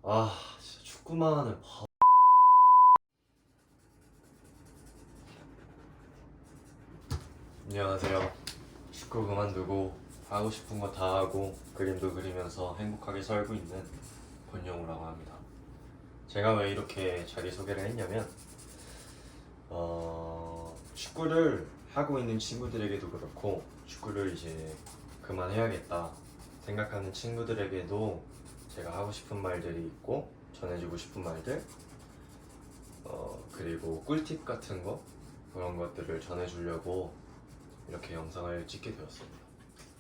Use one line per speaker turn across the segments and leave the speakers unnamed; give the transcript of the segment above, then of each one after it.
진짜 축구만 하는 안녕하세요. 축구 그만두고 하고 싶은 거 다 하고 그림도 그리면서 행복하게 살고 있는 권영우라고 합니다. 제가 왜 이렇게 자기소개를 했냐면 축구를 하고 있는 친구들에게도 그렇고 축구를 이제 그만해야겠다 생각하는 친구들에게도 제가 하고 싶은 말들이 있고 전해주고 싶은 말들 그리고 꿀팁 같은 거 그런 것들을 전해주려고 이렇게 영상을 찍게 되었습니다.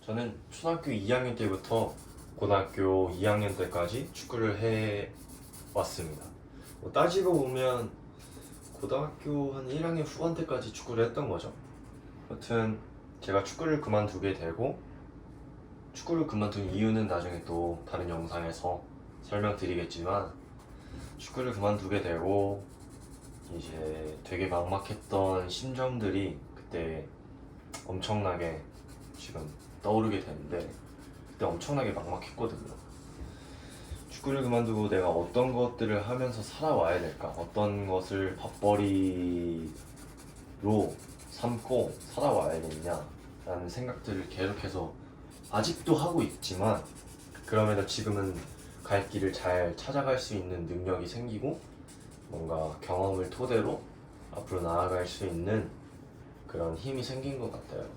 저는 초등학교 2학년 때부터 고등학교 2학년 때까지 축구를 해 왔습니다. 따지고 보면 고등학교 한 1학년 후반 때까지 축구를 했던 거죠. 여튼 제가 축구를 그만두게 되고 축구를 그만둔 이유는 나중에 또 다른 영상에서 설명드리겠지만 축구를 그만두게 되고 이제 되게 막막했던 심정들이 그때 엄청나게 지금 떠오르게 되는데 그때 엄청나게 막막했거든요. 축구를 그만두고 내가 어떤 것들을 하면서 살아와야 될까? 어떤 것을 밥벌이로 삼고 살아와야겠냐라는 생각들을 계속해서 아직도 하고 있지만 그럼에도 지금은 갈 길을 잘 찾아갈 수 있는 능력이 생기고 뭔가 경험을 토대로 앞으로 나아갈 수 있는 그런 힘이 생긴 것 같아요.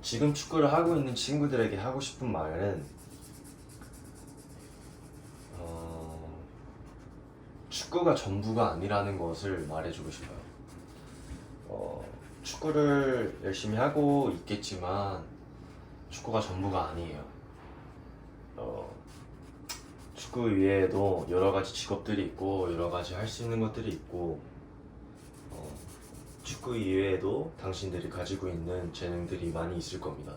지금 축구를 하고 있는 친구들에게 하고 싶은 말은 축구가 전부가 아니라는 것을 말해주고 싶어요. 축구를 열심히 하고 있겠지만 축구가 전부가 아니에요. 축구 외에도 여러 가지 직업들이 있고 여러 가지 할 수 있는 것들이 있고 축구 이외에도 당신들이 가지고 있는 재능들이 많이 있을 겁니다.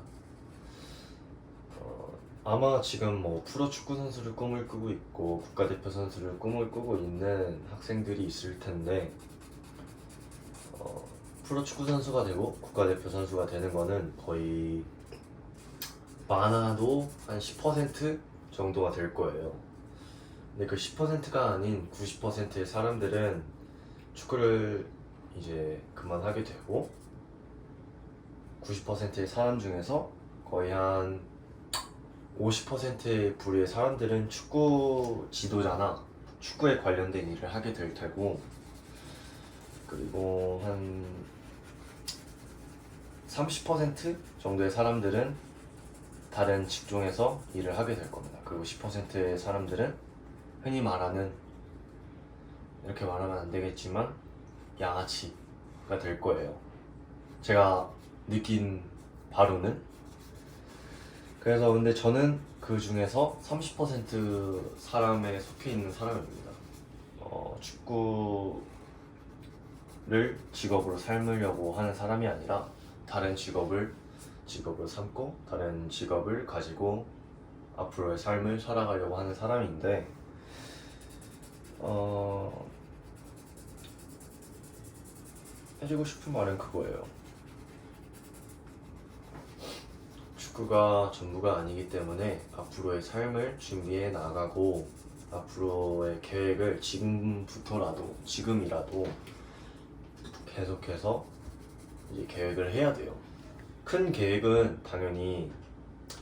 아마 지금 뭐 프로 축구 선수를 꿈을 꾸고 있고 국가대표 선수를 꿈을 꾸고 있는 학생들이 있을 텐데 프로 축구 선수가 되고 국가대표 선수가 되는 거는 거의 많아도 한 10% 정도가 될 거예요. 근데 그 10%가 아닌 90%의 사람들은 축구를 이제 그만하게 되고 90%의 사람 중에서 거의 한 50%의 부류의 사람들은 축구 지도자나 축구에 관련된 일을 하게 될 테고 그리고 한 30% 정도의 사람들은 다른 직종에서 일을 하게 될 겁니다. 그리고 10%의 사람들은 흔히 말하는 이렇게 말하면 안 되겠지만 양아치가 될 거예요. 제가 느낀 바로는 그래서 근데 저는 그 중에서 30% 사람에 속해 있는 사람입니다. 축구를 직업으로 삼으려고 하는 사람이 아니라 다른 직업을 삼고 다른 직업을 가지고 앞으로의 삶을 살아가려고 하는 사람인데 해주고 싶은 말은 그거예요. 축구가 전부가 아니기 때문에 앞으로의 삶을 준비해 나가고 앞으로의 계획을 지금이라도 계속해서 이제 계획을 해야 돼요. 큰 계획은 당연히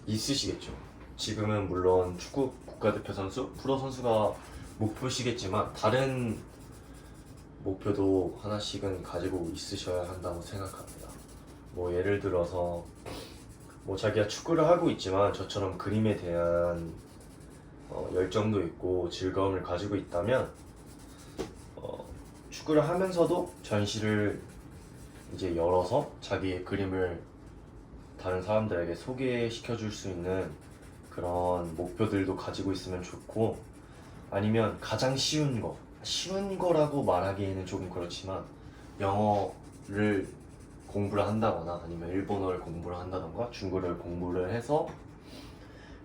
있으시겠죠. 지금은 물론 축구 국가대표 선수, 프로 선수가 목표시겠지만 다른 목표도 하나씩은 가지고 있으셔야 한다고 생각합니다. 뭐 예를 들어서 뭐 자기가 축구를 하고 있지만 저처럼 그림에 대한 열정도 있고 즐거움을 가지고 있다면 축구를 하면서도 전시를 이제 열어서 자기의 그림을 다른 사람들에게 소개시켜 줄 수 있는 그런 목표들도 가지고 있으면 좋고 아니면 가장 쉬운 거라고 말하기에는 조금 그렇지만 영어를 공부를 한다거나 아니면 일본어를 공부를 한다던가 중국어를 공부를 해서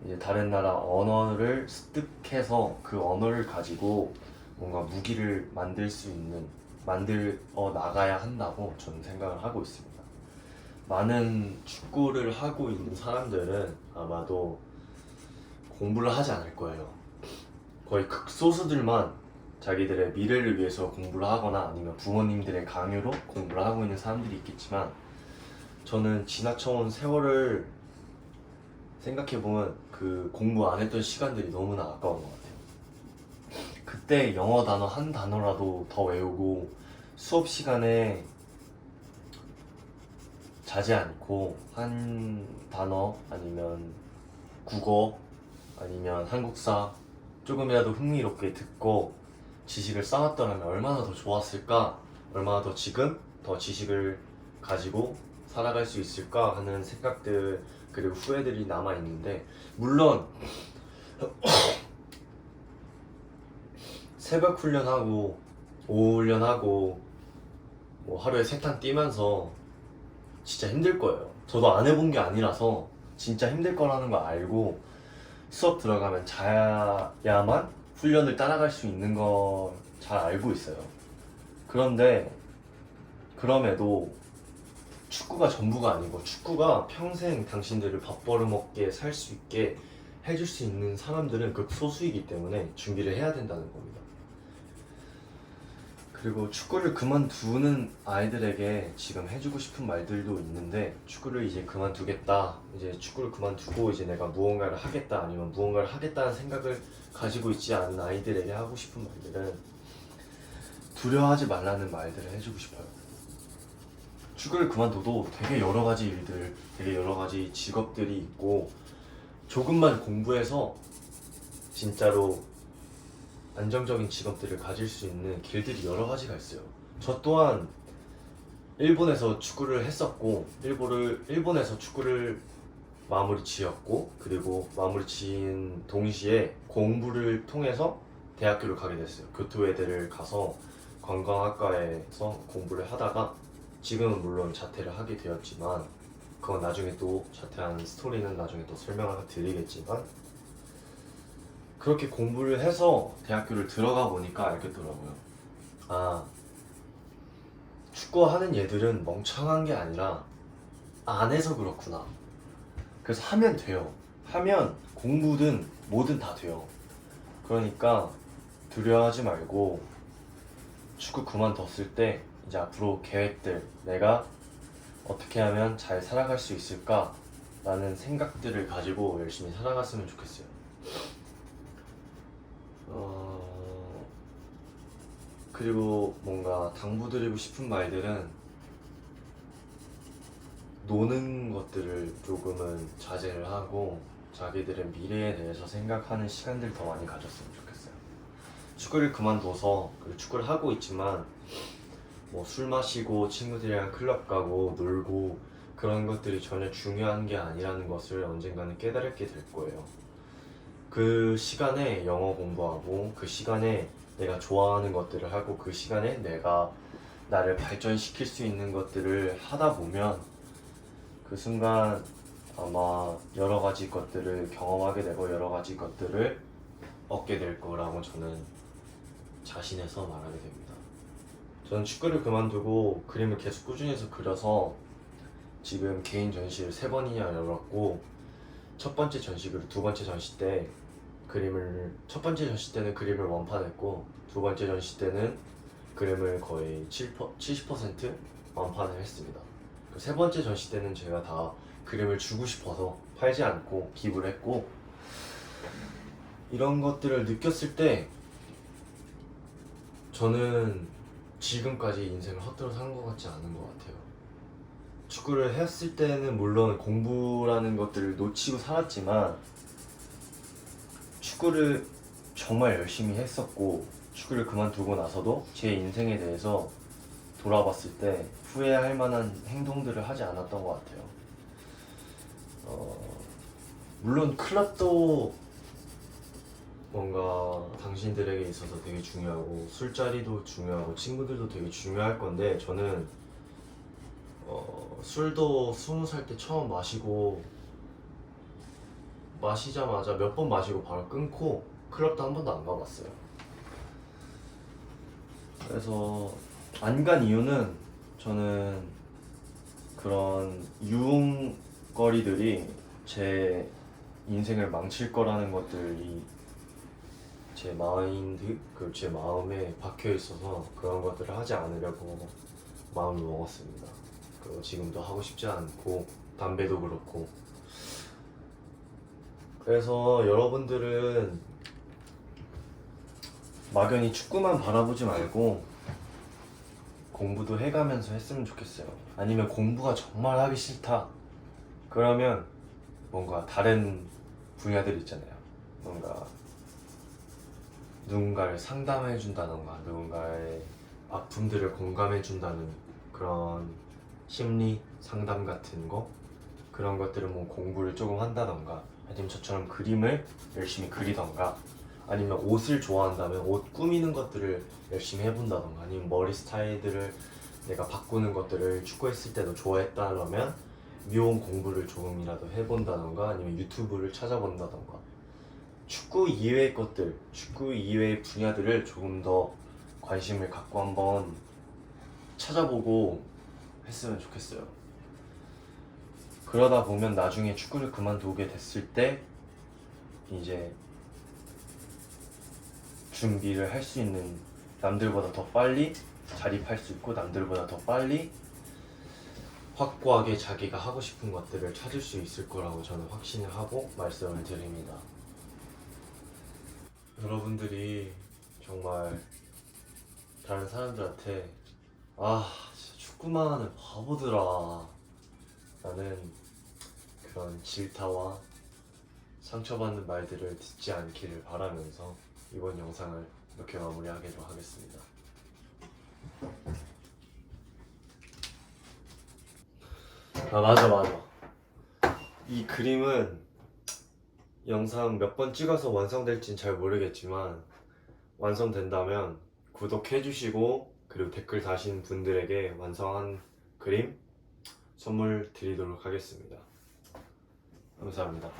이제 다른 나라 언어를 습득해서 그 언어를 가지고 뭔가 무기를 만들어 나가야 한다고 저는 생각을 하고 있습니다. 많은 축구를 하고 있는 사람들은 아마도 공부를 하지 않을 거예요. 거의 극소수들만 자기들의 미래를 위해서 공부를 하거나 아니면 부모님들의 강요로 공부를 하고 있는 사람들이 있겠지만, 저는 지나쳐온 세월을 생각해보면 그 공부 안 했던 시간들이 너무나 아까운 것 같아요. 그때 영어 단어 한 단어라도 더 외우고 수업 시간에 자지 않고 한 단어 아니면 국어 아니면 한국사 조금이라도 흥미롭게 듣고 지식을 쌓았더라면 얼마나 더 좋았을까, 얼마나 더 지금 더 지식을 가지고 살아갈 수 있을까 하는 생각들 그리고 후회들이 남아있는데, 물론 새벽 훈련하고 오후 훈련하고 뭐 하루에 3탄 뛰면서 진짜 힘들 거예요. 저도 안 해본 게 아니라서 진짜 힘들 거라는 거 알고 수업 들어가면 자야만 훈련을 따라갈 수 있는 거 잘 알고 있어요. 그런데 그럼에도 축구가 전부가 아니고, 축구가 평생 당신들을 밥 벌어먹게 살 수 있게 해줄 수 있는 사람들은 극소수이기 때문에 준비를 해야 된다는 겁니다. 그리고 축구를 그만두는 아이들에게 지금 해주고 싶은 말들도 있는데, 축구를 이제 그만두겠다, 이제 축구를 그만두고 이제 내가 무언가를 하겠다 아니면 무언가를 하겠다는 생각을 가지고 있지 않은 아이들에게 하고 싶은 말들은 두려워하지 말라는 말들을 해주고 싶어요. 축구를 그만둬도 되게 여러 가지 일들, 되게 여러 가지 직업들이 있고, 조금만 공부해서 진짜로 안정적인 직업들을 가질 수 있는 길들이 여러 가지가 있어요. 저 또한 일본에서 축구를 했었고, 일본에서 축구를 마무리 지었고, 그리고 마무리 지은 동시에 공부를 통해서 대학교를 가게 됐어요. 교토에대를 가서 관광학과에서 공부를 하다가 지금은 물론 자퇴를 하게 되었지만, 그건 나중에 또 자퇴한 스토리는 나중에 또 설명을 드리겠지만, 그렇게 공부를 해서 대학교를 들어가 보니까 알겠더라고요. 아, 축구하는 얘들은 멍청한 게 아니라 안 해서 그렇구나. 그래서 하면 돼요. 하면 공부든 뭐든 다 돼요. 그러니까 두려워하지 말고, 축구 그만뒀을 때 이제 앞으로 계획들, 내가 어떻게 하면 잘 살아갈 수 있을까 라는 생각들을 가지고 열심히 살아갔으면 좋겠어요. 그리고 뭔가 당부드리고 싶은 말들은, 노는 것들을 조금은 자제를 하고 자기들의 미래에 대해서 생각하는 시간들 더 많이 가졌으면 좋겠어요. 축구를 그만둬서, 축구를 하고 있지만 뭐 술 마시고 친구들이랑 클럽 가고 놀고 그런 것들이 전혀 중요한 게 아니라는 것을 언젠가는 깨달게 될 거예요. 그 시간에 영어 공부하고, 그 시간에 내가 좋아하는 것들을 하고, 그 시간에 내가 나를 발전시킬 수 있는 것들을 하다 보면 그 순간 아마 여러 가지 것들을 경험하게 되고 여러 가지 것들을 얻게 될 거라고 저는 자신해서 말하게 됩니다. 저는 축구를 그만두고 그림을 계속 꾸준히 해서 그려서 지금 개인 전시를 3번이나 열었고, 첫 번째 전시 두 번째 전시 때 첫 번째 전시 때는 그림을 완판했고, 두 번째 전시 때는 그림을 거의 70% 완판을 했습니다. 세 번째 전시 때는 제가 다 그림을 주고 싶어서 팔지 않고 기부를 했고, 이런 것들을 느꼈을 때 저는 지금까지 인생을 헛되어 산 것 같지 않은 것 같아요. 축구를 했을 때는 물론 공부라는 것들을 놓치고 살았지만, 축구를 정말 열심히 했었고, 축구를 그만두고 나서도 제 인생에 대해서 돌아봤을 때 후회할 만한 행동들을 하지 않았던 것 같아요. 물론 클럽도 뭔가 당신들에게 있어서 되게 중요하고, 술자리도 중요하고, 친구들도 되게 중요할 건데, 저는 술도 20살 때 처음 마시자마자 몇 번 마시고 바로 끊고 클럽도 한 번도 안 가봤어요. 그래서 안 간 이유는, 저는 그런 유흥거리들이 제 인생을 망칠 거라는 것들이 제 마인드, 그 제 마음에 박혀 있어서 그런 것들을 하지 않으려고 마음을 먹었습니다. 그리고 지금도 하고 싶지 않고 담배도 그렇고. 그래서 여러분들은 막연히 축구만 바라보지 말고 공부도 해가면서 했으면 좋겠어요. 아니면 공부가 정말 하기 싫다. 그러면 뭔가 다른 분야들 있잖아요. 뭔가 누군가를 상담해 준다던가 누군가의 아픔들을 공감해 준다는 그런 심리 상담 같은 거, 그런 것들은 뭐 공부를 조금 한다던가, 아니면 저처럼 그림을 열심히 그리던가, 아니면 옷을 좋아한다면 옷 꾸미는 것들을 열심히 해본다던가, 아니면 머리 스타일들을 내가 바꾸는 것들을 축구했을 때도 좋아했다면 미용 공부를 조금이라도 해본다던가, 아니면 유튜브를 찾아본다던가, 축구 이외의 것들, 축구 이외의 분야들을 조금 더 관심을 갖고 한번 찾아보고 했으면 좋겠어요. 그러다 보면 나중에 축구를 그만두게 됐을 때 이제 준비를 할 수 있는, 남들보다 더 빨리 자립할 수 있고 남들보다 더 빨리 확고하게 자기가 하고 싶은 것들을 찾을 수 있을 거라고 저는 확신을 하고 말씀을 드립니다. 여러분들이 정말 다른 사람들한테 진짜 축구만 하는 바보들아 라는 그런 질타와 상처받는 말들을 듣지 않기를 바라면서 이번 영상을 이렇게 마무리하도록 하겠습니다. 맞아. 이 그림은 영상 몇 번 찍어서 완성될진 잘 모르겠지만 완성된다면 구독해주시고 그리고 댓글 다신 분들에게 완성한 그림 선물 드리도록 하겠습니다. 감사합니다.